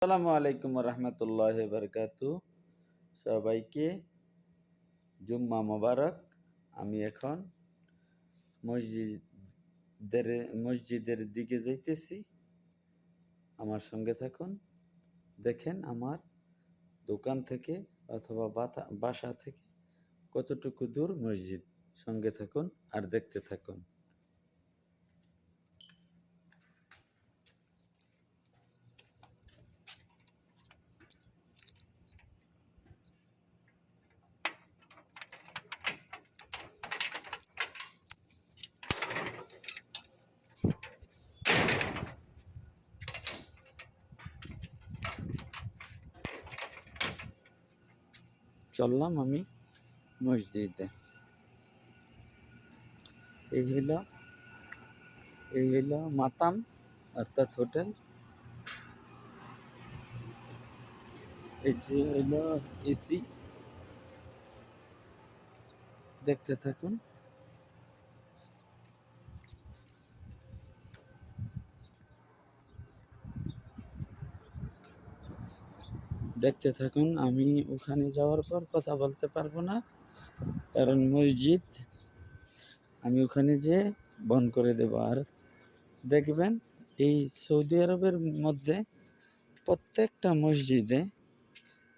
আসসালামু আলাইকুম রহমতুল্লাহ বরকাতু। সবাইকে জুম্মা মোবারক। আমি এখন মসজিদের দিকে যাইতেছি। আমার সঙ্গে থাকুন। দেখেন আমার দোকান থেকে অথবা বাসা থেকে কতটুকু দূর মসজিদ। সঙ্গে থাকুন আর দেখতে থাকুন। চললাম আমি মসজিদে। এই হইল মাতাম অর্থাৎ হোটেল। এটি হইল এসি। দেখতে থাকুন। দেখতে থাকুন। আমি ওখানে যাওয়ার পর কথা বলতে পারবো না, কারণ মসজিদ আমি ওখানে যেয়ে বন্ধ করে দেব। আর দেখবেন এই সৌদি আরবের মধ্যে প্রত্যেকটা মসজিদে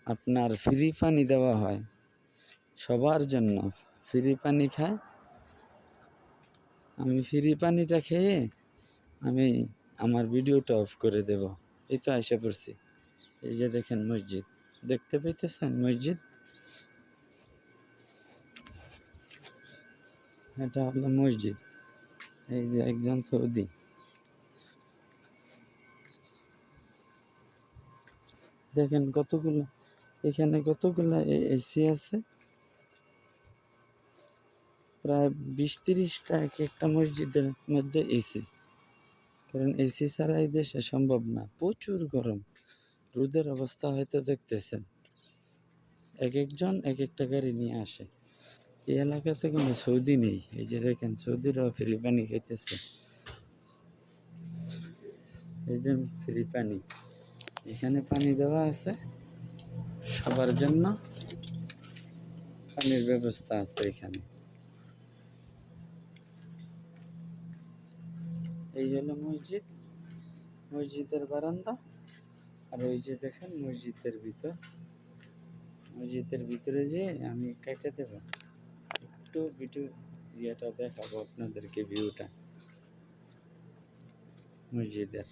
আপনার ফ্রি পানি দেওয়া হয়, সবার জন্য ফ্রি পানি খায়। আমি ফ্রি পানিটা খেয়ে আমি আমার ভিডিওটা অফ করে দেব। এই তো এসে পড়ছি। এই যে দেখেন মসজিদ, দেখতে পাইতেছেন মসজিদ? এটা হলো মসজিদ। এই যে একজন সৌদি। দেখেন এখানে কতগুলো এসি আছে, প্রায় 20-30টা এক একটা মসজিদের মধ্যে এসি। কারণ এসি ছাড়া এই দেশে সম্ভব না, প্রচুর গরম। রোদের অবস্থা হয়তো দেখতেছেন। এক একজন এক একটা গাড়ি নিয়ে আসে। এই এলাকাতে কোনো সৌদি নেই। এই যে দেখেন সৌদিরাও ফ্রি পানি খাইতেছে। এই যে ফ্রি পানি, এখানে পানি দেওয়া আছে সবার জন্য, পানির ব্যবস্থা আছে এখানে। এই হলো মসজিদ, মসজিদের বারান্দা। আর ওই যে দেখেন মসজিদের ভিতরে যে আমি কেটে দেব, একটু ভিডিও ইয়েটা দেখাবো আপনাদেরকে, ভিউটা মসজিদের।